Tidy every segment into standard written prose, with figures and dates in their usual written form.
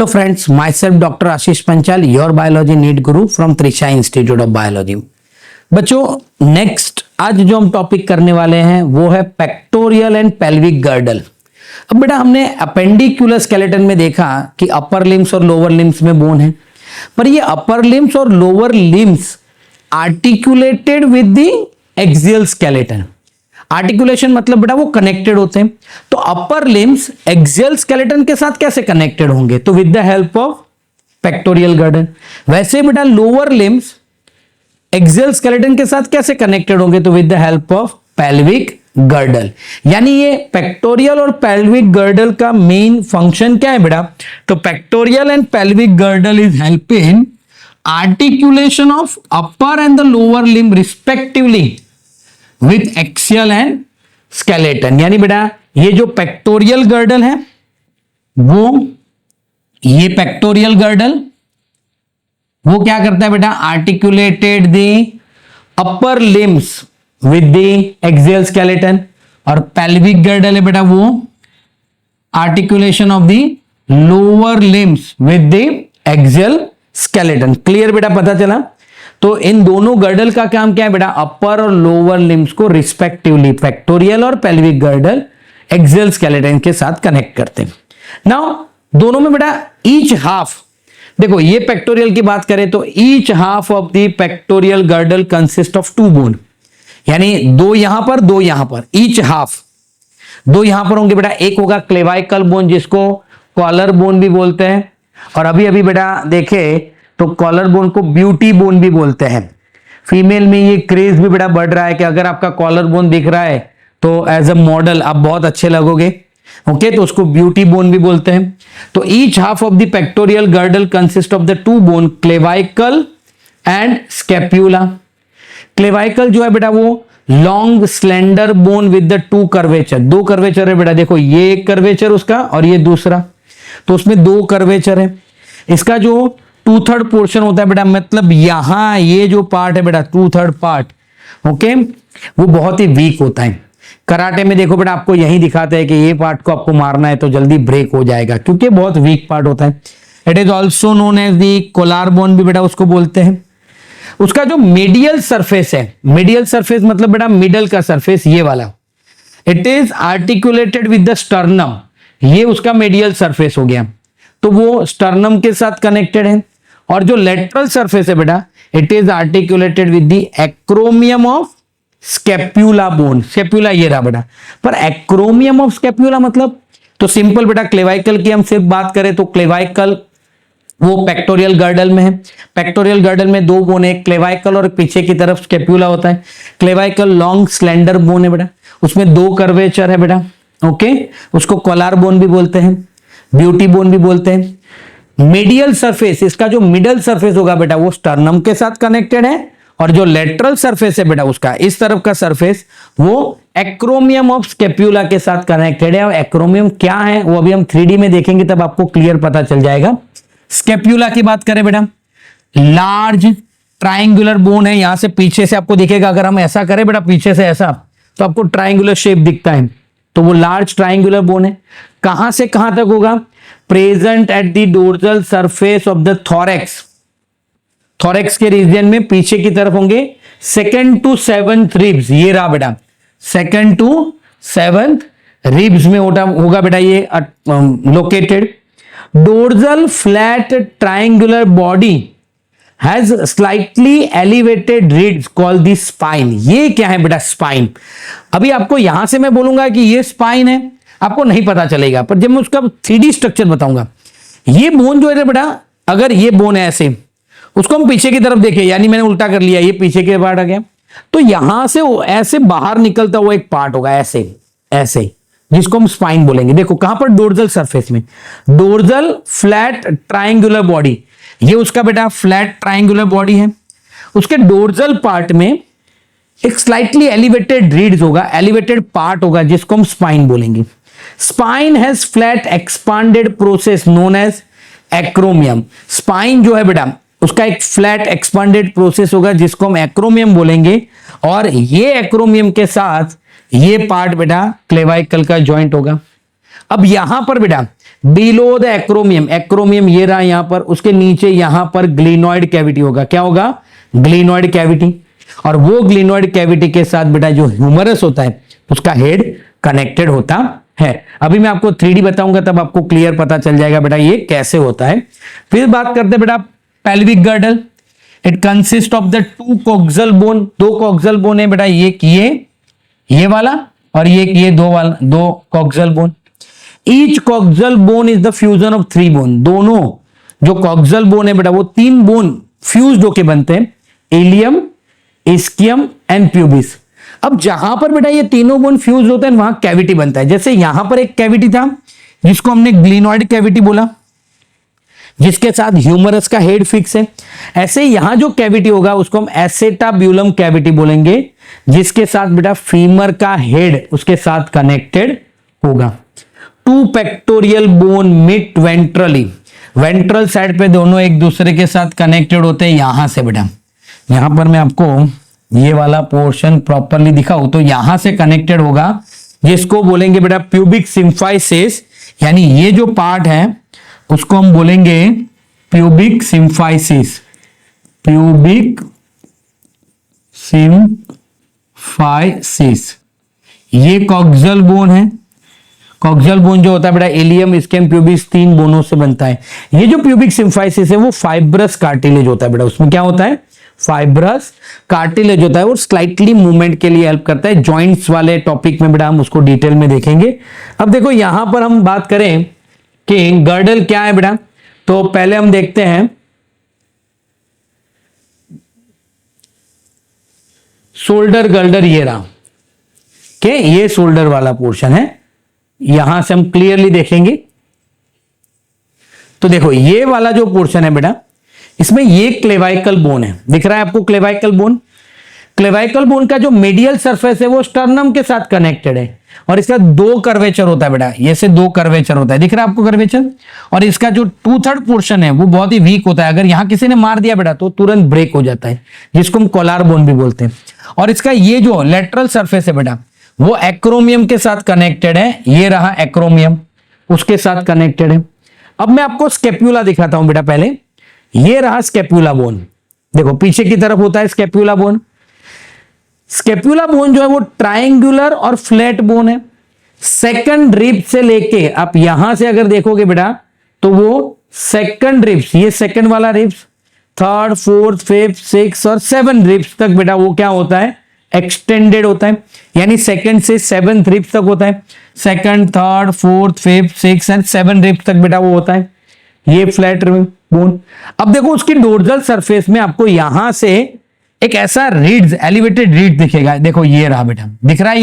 Hello friends, myself Dr. Ashish Panchal, your biology NEET guru from Trisha Institute of Biology। बच्चों next आज जो हम topic करने वाले हैं वो है पेक्टोरियल एंड पेल्विक गर्डल। अब बेटा हमने अपेंडिकुलर स्केलेटन में देखा कि अपर लिम्स और लोअर लिम्स में बोन है, पर ये अपर लिम्स और lower limbs articulated with the axial skeleton. Articulation मतलब बेटा वो कनेक्टेड होते हैं, तो अपर लिम्स एक्सियल स्केलेटन के साथ कैसे कनेक्टेड होंगे? तो with the help of pectoral girdle. वैसे बेटा लोअर लिम्स एक्सियल स्केलेटन के साथ कैसे कनेक्टेड होंगे? तो with the help of pelvic girdle. यानी ये पेक्टोरियल और पेल्विक गर्डल का मेन फंक्शन क्या है बेटा? तो pectoral and pelvic girdle is help in articulation of upper and the lower limb respectively with axial and skeleton. यानी बेटा ये जो पेक्टोरियल गर्डल है वो ये पेक्टोरियल गर्डल वो क्या करता है बेटा? Articulated the upper limbs with the axial skeleton, और पेल्विक गर्डल है बेटा वो articulation of the lower limbs with the axial skeleton. Clear बेटा, पता चला? तो इन दोनों गर्डल का काम क्या है बेटा? अपर और लोअर लिम्स को रिस्पेक्टिवली पेक्टोरियल और पेल्विक गर्डल एक्सियल स्केलेटन के साथ कनेक्ट करते हैं। नाउ दोनों में बेटा ईच हाफ, देखो ये पेक्टोरियल की बात करें तो each half of the pectoral girdle consist of two bone, यानी दो यहां पर दो यहां पर, ईच हाफ दो यहां पर होंगे बेटा। एक होगा क्लेवाइकल बोन जिसको कॉलर बोन भी बोलते हैं, और अभी अभी बेटा देखे तो कॉलर बोन को ब्यूटी बोन भी बोलते हैं। फीमेल में ये क्रेज भी बेटा बढ़ रहा है कि अगर आपका कॉलर बोन दिख रहा है तो एज अ मॉडल आप बहुत अच्छे लगोगे। ओके, तो उसको ब्यूटी बोन भी बोलते हैं। तो each half of the pectoral girdle consist of the two bone clavicle and scapula. Clavicle जो है बेटा वो long slender bone with the two curvature. दो कर्वेचर है बेटा, देखो ये एक कर्वेचर उसका और ये दूसरा, तो उसमें दो कर्वेचर है। इसका जो 2/3 पोर्शन होता है बेटा, मतलब यहां ये जो पार्ट है बेटा 2/3 पार्ट, ओके, वो बहुत ही वीक होता है। कराटे में देखो बेटा आपको यही दिखाते हैं कि ये पार्ट को आपको मारना है तो जल्दी ब्रेक हो जाएगा क्योंकि बहुत वीक पार्ट होता है। It is also known as the collar bone भी बेटा उसको बोलते हैं। उसका जो मीडियल सरफेस है, मीडियल सरफेस मतलब बेटा मिडल का सरफेस ये वाला, it is articulated with the sternum. ये उसका मीडियल सरफेस हो गया, तो वो स्टर्नम के साथ कनेक्टेड है। और जो लेटरल सरफेस है बेटा it is articulated with the एक्रोमियम of scapula bone. Scapula ये रहा बेटा, पर एक्रोमियम ऑफ स्कैप्यूला मतलब, तो सिंपल बेटा क्लेवाइकल की हम सिर्फ बात करें तो क्लेवाइकल वो पेक्टोरियल गर्डल में है। पेक्टोरियल गर्डल में दो बोन है, क्लेवाइकल और पीछे की तरफ स्कैप्यूला होता है। क्लेवाइकल लॉन्ग स्लेंडर बोन है बेटा, उसमें दो कर्वेचर है बेटा, ओके, उसको कोलार बोन भी बोलते हैं, ब्यूटी बोन भी बोलते हैं। मीडियल सरफेस, इसका जो मिडल सरफेस होगा बेटा वो स्टर्नम के साथ कनेक्टेड है, और जो लेटरल सरफेस है बेटा उसका इस तरफ का सरफेस वो एक्रोमियम ऑफ स्कैप्यूला के साथ कनेक्टेड है। और एक्रोमियम क्या है वो अभी हम 3D में देखेंगे तब आपको क्लियर पता चल जाएगा। स्कैप्यूला की बात करें बेटा, लार्ज ट्राइंगुलर बोन है, यहां से पीछे से आपको दिखेगा, अगर हम ऐसा करें बेटा पीछे से ऐसा तो आपको ट्राइंगुलर शेप दिखता है, तो वो लार्ज ट्राइंगुलर बोन है। कहां से कहां तक होगा? Present at the dorsal surface of the thorax. Thorax के रीजन में पीछे की तरफ होंगे 2nd to 7th रिब्स। ये रहा बेटा 2nd to 7th रिब्स में होगा बेटा ये located. Dorsal flat triangular body has slightly elevated reads called the spine. ये क्या है बेटा? स्पाइन। अभी आपको यहां से मैं बोलूंगा कि ये स्पाइन है, आपको नहीं पता चलेगा, पर जब मैं उसका 3D स्ट्रक्चर बताऊंगा, ये बोन जो है बेटा, अगर ये बोन है ऐसे, उसको हम पीछे की तरफ देखें, यानी मैंने उल्टा कर लिया, ये पीछे के पार्ट आ गया, तो यहां से ऐसे बाहर निकलता हुआ एक पार्ट होगा ऐसे ऐसे, जिसको हम स्पाइन बोलेंगे। देखो कहां पर? डोर्सल सरफेस में, डोर्सल फ्लैट ट्राइंगुलर बॉडी, ये उसका बेटा फ्लैट ट्राइंगुलर बॉडी है। उसके डोर्सल पार्ट में एक स्लाइटली एलिवेटेड रीड्स होगा, एलिवेटेड पार्ट होगा, जिसको हम स्पाइन बोलेंगे। Spine has flat expanded process known as acromion. Spine जो है बेटा उसका एक फ्लैट एक्सपांडेड प्रोसेस होगा जिसको हम एक्रोमियम बोलेंगे, और ये एक्रोमियम के साथ ये पार्ट बेटा क्लेवाइकल का जॉइंट होगा। अब यहां पर बेटा बिलो द एक्रोमियम, एक्रोमियम ये रहा यहां पर, उसके नीचे यहां पर ग्लिनॉइड कैविटी होगा। क्या होगा? Glenoid cavity. और वो ग्लिनॉइड कैविटी के साथ बेटा जो ह्यूमरस होता है उसका हेड कनेक्टेड होता है। अभी मैं आपको 3D बताऊंगा तब आपको क्लियर पता चल जाएगा बेटा ये कैसे होता है। फिर बात करते हैं बेटा pelvic girdle. It consist of the 2 coxal bone, 2 coxal bone है बेटा, ये वाला और ये दो coxal bone. Each coxal bone is the fusion of 3 bone. दोनों जो कॉक्सल बोन है बेटा वो 3 बोन फ्यूज होके बनते हैं, इलियम, इस्कियम एंड प्यूबिस। अब जहां पर बेटा ये तीनों बोन फ्यूज होते हैं वहां कैविटी बनता है। जैसे यहां पर एक कैविटी था जिसको हमने ग्लिनॉइड कैविटी बोला, जिसके साथ ह्यूमरस का हेड फिक्स है। ऐसे यहां जो कैविटी होगा उसको हम एसेटाब्यूलम कैविटी बोलेंगे, जिसके साथ बेटा फीमर का हेड उसके साथ कनेक्टेड होगा। 2 pectoral bone meet ventrally, ventral side पे दोनों एक दूसरे के साथ कनेक्टेड होते हैं। यहां से बेटा, यहां पर मैं आपको ये वाला पोर्शन प्रॉपरली दिखाऊं तो यहां से कनेक्टेड होगा, जिसको बोलेंगे बेटा प्यूबिक सिम्फाइसिस। यानी ये जो पार्ट है उसको हम बोलेंगे प्यूबिक सिम्फाइसिस, प्यूबिक सिम्फाइसिस। ये कॉक्सल बोन है। कॉक्सल बोन जो होता है बेटा इलियम, इस्कियम, प्यूबिस 3 बोनों से बनता है। ये जो प्यूबिक सिम्फाइसिस है वो फाइब्रस कार्टिलेज होता है बेटा। उसमें क्या होता है? फाइब्रस कार्टिलेज होता है और स्लाइटली मूवमेंट के लिए हेल्प करता है। जॉइंट्स वाले टॉपिक में बेटा हम उसको डिटेल में देखेंगे। अब देखो यहां पर हम बात करें कि गर्डल क्या है बेटा, तो पहले हम देखते हैं शोल्डर गर्डर। ये रहा कि ये शोल्डर वाला पोर्शन है, यहां से हम क्लियरली देखेंगे। तो देखो ये वाला जो पोर्शन है बेटा, इसमें ये क्लेवाइकल बोन है, दिख रहा है आपको क्लेवाइकल बोन। क्लेवाइकल बोन का जो मीडियल सरफेस है वो स्टर्नम के साथ कनेक्टेड है और इसका 2 कर्वेचर होता है बेटा, ये से 2 कर्वेचर होता है, दिख रहा है आपको कर्वेचर। और इसका जो 2/3 पोर्शन है वो बहुत ही वीक होता है, अगर यहां किसी ने मार दिया बेटा तो तुरंत ब्रेक हो जाता है, जिसको हम कोलार बोन भी बोलते हैं। और इसका ये जो लेटरल सरफेस है बेटा वो एक्रोमियम के साथ कनेक्टेड है, ये रहा एक्रोमियम उसके साथ कनेक्टेड है। अब मैं आपको स्केप्यूला दिखाता हूं बेटा। पहले ये रहा स्केप्यूला बोन, देखो पीछे की तरफ होता है स्केप्यूला बोन। स्केप्यूला बोन जो है वो ट्रायंगुलर और फ्लैट बोन है। सेकंड रिब से लेके आप यहां से अगर देखोगे बेटा तो वो सेकंड रिब्स, ये सेकंड वाला ribs, 3rd, 4th, 5th, 6th और 7 रिब्स तक बेटा वो क्या होता है? एक्सटेंडेड होता है। यानी सेकंड से 7th रिब्स तक होता है। Second, 3rd, 4th, 5th, 6th and 7 ribs तक बेटा वो होता है, ये फ्लैट बोन। अब देखो उसकी डोर्सल सरफेस में आपको यहां से एक ऐसा रीड्स, एलिवेटेड रीड दिखेगा। देखो ये रहा बेटा, दिख रहा है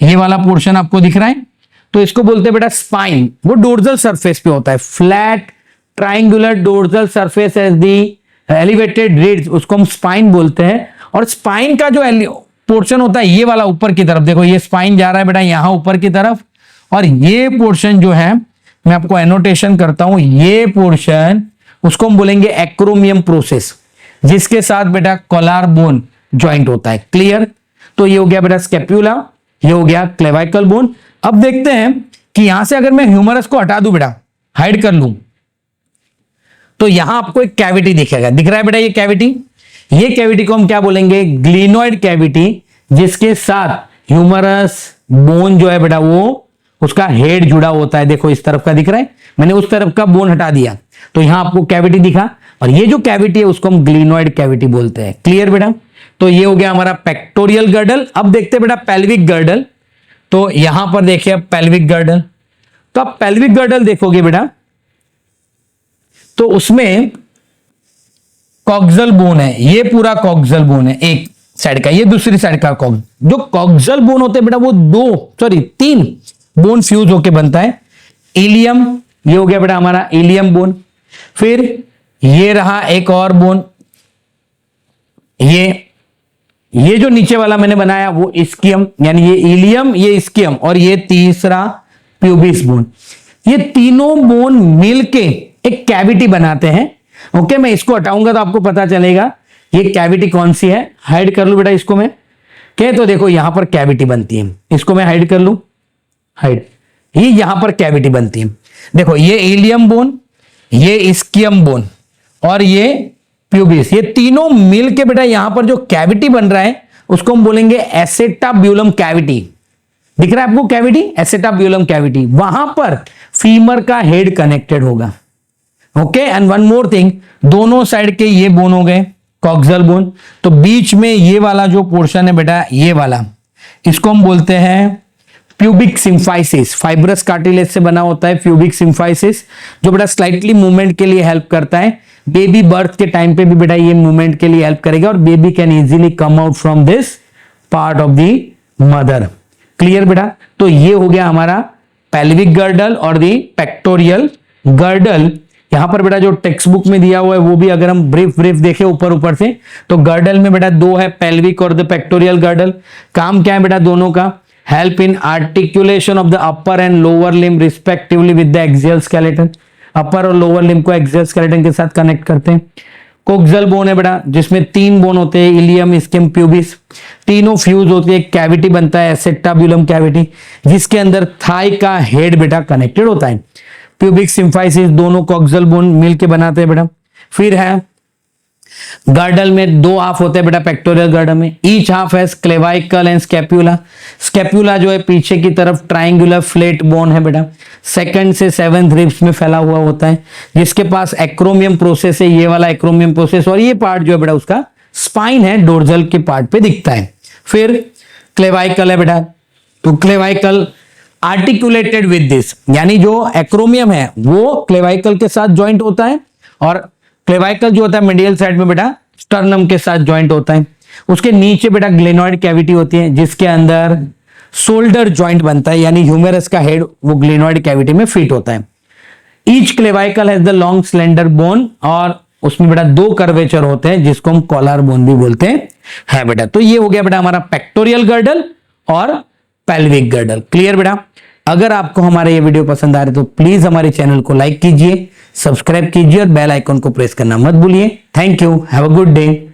ये वाला पोर्शन आपको दिख रहा है, तो इसको बोलते हैं बेटा स्पाइन। वो डोर्सल सरफेस पे होता है, flat triangular dorsal surface as the elevated ridges, उसको हम स्पाइन बोलते हैं। और स्पाइन का जो पोर्शन होता है ये वाला ऊपर की तरफ, देखो ये स्पाइन जा रहा है बेटा यहां ऊपर की तरफ, और ये पोर्शन जो है मैं आपको एनोटेशन करता हूं, ये पोर्शन उसको हम बोलेंगे एक्रोमियम प्रोसेस, जिसके साथ बेटा कोलार बोन ज्वाइंट होता है। क्लियर? तो ये हो गया बेटा स्केप्यूला, ये हो गया क्लेवाइकल बोन। अब देखते हैं कि यहां से अगर मैं ह्यूमरस को हटा दूं बेटा, हाइड कर लूं, तो यहां आपको एक कैविटी दिखेगा, दिख रहा है बेटा ये कैविटी। ये कैविटी को हम क्या बोलेंगे? ग्लिनॉइड कैविटी, जिसके साथ ह्यूमरस बोन जो है बेटा वो उसका हेड जुड़ा होता है। देखो इस तरफ का दिख रहा है, मैंने उस तरफ का बोन हटा दिया तो यहां आपको कैविटी दिखा, और ये जो कैविटी है उसको हम ग्लिनॉइड कैविटी बोलते हैं। क्लियर बेटा? तो ये हो गया हमारा पेक्टोरियल गर्डल। अब देखते हैं बेटा पेल्विक गर्डल। तो यहां पर देखिए पेल्विक गर्डल, तो आप पेल्विक गर्डल देखोगे बेटा तो उसमें कॉक्सल बोन है, ये पूरा कॉक्सल बोन है एक साइड का, ये दूसरी साइड का जो कॉक्सल बोन होते हैं बेटा वो 3 बोन फ्यूज होके बनता है। इलियम, ये हो गया बेटा हमारा इलियम बोन। फिर ये रहा एक और बोन, ये जो नीचे वाला मैंने बनाया वो इस्कियम, यानी ये इलियम, ये इस्कियम, और ये तीसरा प्यूबिस बोन। ये तीनों बोन मिलके एक कैविटी बनाते हैं। ओके, मैं इसको हटाऊंगा तो आपको पता चलेगा ये कैविटी कौन सी है। हाइड कर लूं बेटा इसको मैं, क्या? तो देखो यहां पर कैविटी बनती है, इसको मैं हाइड कर लूं, हाइड। ही यहां पर कैविटी बनती है। देखो ये इलियम बोन, ये इस्कियम बोन और ये प्यूबिस, ये तीनों मिल के बेटा यहां पर जो कैविटी बन रहा है उसको हम बोलेंगे एसेटाब्यूलम कैविटी। दिख रहा है आपको कैविटी, एसेटाब्यूलम कैविटी, वहां पर फीमर का हेड कनेक्टेड होगा। Okay, and one more thing, दोनों साइड के ये बोन हो गए कॉक्सल बोन, तो बीच में ये वाला जो पोर्शन है बेटा, ये वाला, इसको हम बोलते हैं प्यूबिक सिम्फाइसिस। फाइब्रस कार्टिलेज से बना होता है प्यूबिक सिम्फाइसिस, जो बेटा स्लाइटली मूवमेंट के लिए हेल्प करता है। बेबी बर्थ के टाइम पे भी बेटा ये मूवमेंट के लिए हेल्प करेगा और baby can easily come out from this part of the mother. Clear बेटा? तो ये हो गया हमारा पेल्विक गर्डल और दी पेक्टोरियल गर्डल। यहां पर बेटा जो टेक्स्ट बुक में दिया हुआ है वो भी अगर हम ब्रीफ देखें ऊपर से, तो गर्डल में बेटा दो है, पेल्विक और द पेक्टोरियल गर्डल। काम क्या है बेटा दोनों का? Help in articulation of the upper and lower limb respectively with the axial skeleton. Upper और लोअर लिम्ब को एक्सियल स्केलेटन के साथ कनेक्ट करते हैं। कोक्सल बोन है बेटा जिसमें 3 बोन होते हैं, इलियम, इस्कियम, प्यूबिस, तीनों फ्यूज होते हैं, कैविटी बनता है एसेटाब्यूलम कैविटी, जिसके अंदर थाई का हेड बेटा कनेक्टेड होता है। प्यूबिक सिम्फाइसिस दोनों कोक्सल बोन मिलके बनाते हैं बेटा। फिर है गर्डल में 2 हाफ होते हैं बेटा, पेक्टोरियल गर्डल में ईच हाफ है क्लेवाइकल एंड स्कैप्यूला। स्कैप्यूला जो है पीछे की तरफ ट्राइंगुलर फ्लेट बोन है बेटा, 2nd से 7th रिब्स में फैला हुआ होता है, जिसके पास एक्रोमियम प्रोसेस है, ये वाला एक्रोमियम प्रोसेस, और ये पार्ट जो है बेटा उसका स्पाइन है, डोर्जल के पार्ट पे दिखता है। फिर क्लेवाइकल है बेटा, तो क्लेवाइकल आर्टिकुलेटेड विद दिस, यानी जो एक्रोमियम है वो क्लेवाइकल के साथ ज्वाइंट होता है और क्लेवाइकल जो होता है मीडियल साइड में बेटा स्टर्नम के साथ ज्वाइंट होता है। उसके नीचे बेटा ग्लेनोइड कैविटी होती है जिसके अंदर शोल्डर ज्वाइंट बनता है, यानी ह्यूमेरस का हेड वो ग्लेनोइड कैविटी में फिट होता है। Each clavicle has the long slender bone और उसमें बेटा 2 कर्वेचर होते हैं जिसको हम कॉलर बोन भी बोलते हैं बेटा। तो ये हो गया बेटा हमारा पेक्टोरियल गर्डल और पेल्विक गर्डल। क्लियर बेटा? अगर आपको हमारा ये वीडियो पसंद आ रहा है तो प्लीज हमारे चैनल को लाइक कीजिए, सब्सक्राइब कीजिए और बेल आइकन को प्रेस करना मत भूलिए। Thank you, have a good day.